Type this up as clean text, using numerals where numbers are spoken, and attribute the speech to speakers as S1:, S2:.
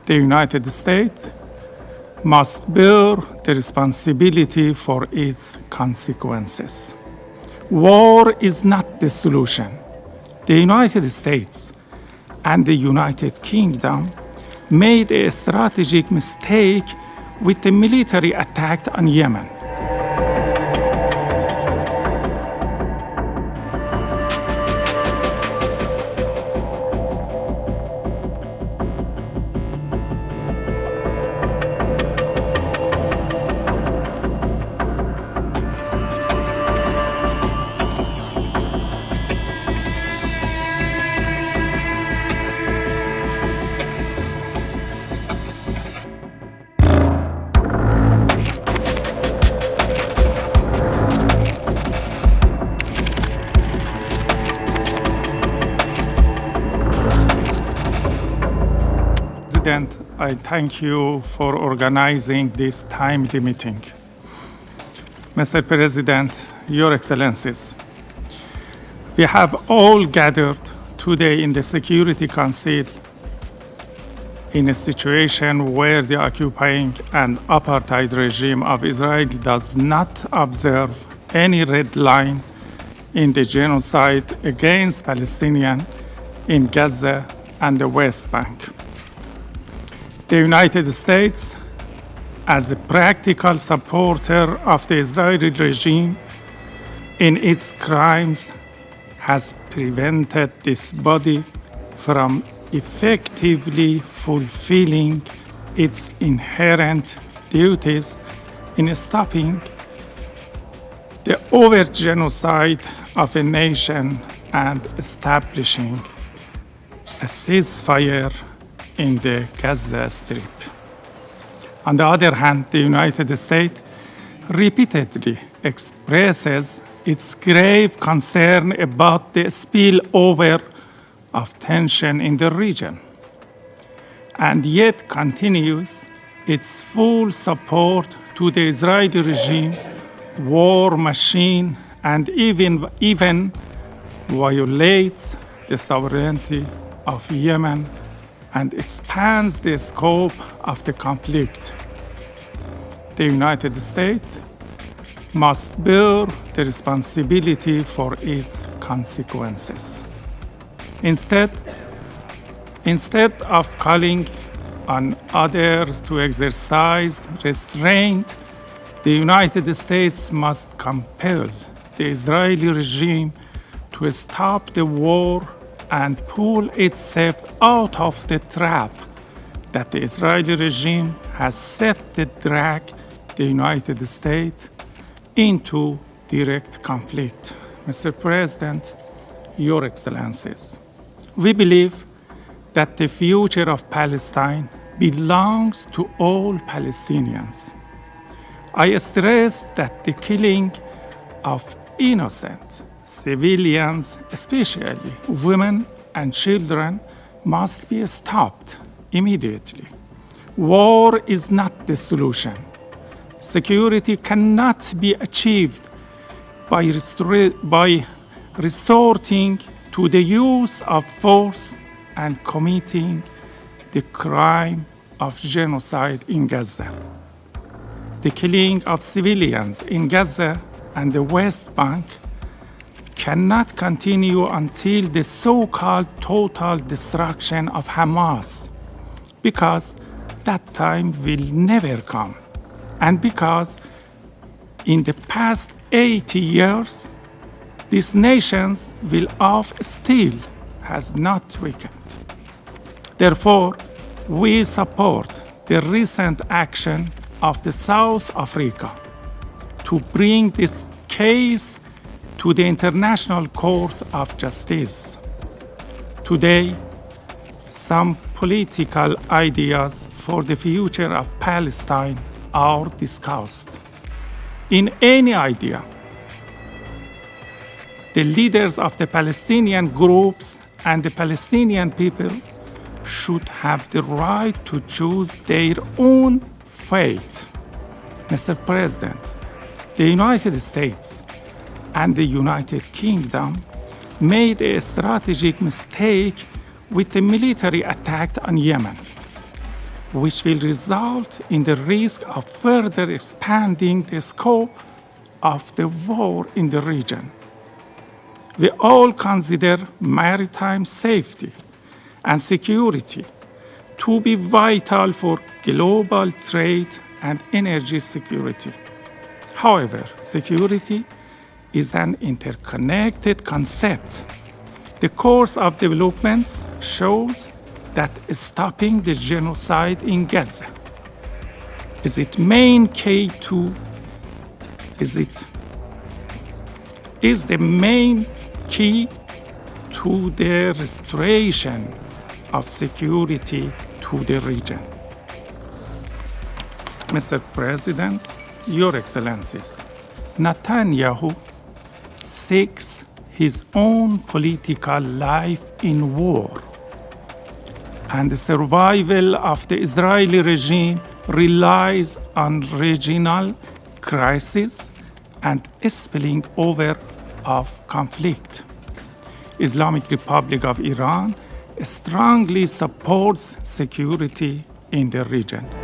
S1: the United States must bear the responsibility for its consequences. War is not the solution. The United States and the United Kingdom made a strategic mistake with the military attack on Yemen. President, I thank you for organizing this timely meeting. Mr. President, Your Excellencies, we have all gathered today in the Security Council in a situation where the occupying and apartheid regime of Israel does not observe any red line in the genocide against Palestinians in Gaza and the West Bank. The United States, as the practical supporter of the Israeli regime in its crimes, has prevented this body from effectively fulfilling its inherent duties in stopping the overt genocide of a nation and establishing a ceasefire in the Gaza Strip. On the other hand, the United States repeatedly expresses its grave concern about the spillover of tension in the region, and yet continues its full support to the Israeli regime, war machine, and even violates the sovereignty of Yemen and expands the scope of the conflict. The United States must bear the responsibility for its consequences. Instead of calling on others to exercise restraint, the United States must compel the Israeli regime to stop the war and pull itself out of the trap that the Israeli regime has set to drag the United States into direct conflict. Mr. President, Your Excellencies, we believe that the future of Palestine belongs to all Palestinians. I stress that the killing of innocent civilians, especially women and children, must be stopped immediately. War is not the solution. Security cannot be achieved by resorting to the use of force and committing the crime of genocide in Gaza. The killing of civilians in Gaza and the West Bank cannot continue until the so-called total destruction of Hamas, because that time will never come, and because in the past 80 years, these nations will of steel has not weakened. Therefore, we support the recent action of the South Africa to bring this case to the International Court of Justice. Today, some political ideas for the future of Palestine are discussed. In any idea, the leaders of the Palestinian groups and the Palestinian people should have the right to choose their own fate. Mr. President, the United States and the United Kingdom made a strategic mistake with the military attack on Yemen. which will result in the risk of further expanding the scope of the war in the region. We all consider maritime safety and security to be vital for global trade and energy security. However, security is an interconnected concept. The course of developments shows that stopping the genocide in Gaza is the main key to the restoration of security to the region. Mr. President, Your Excellencies, Netanyahu seeks his own political life in war, and the survival of the Israeli regime relies on regional crisis and spilling over of conflict. Islamic Republic of Iran strongly supports security in the region.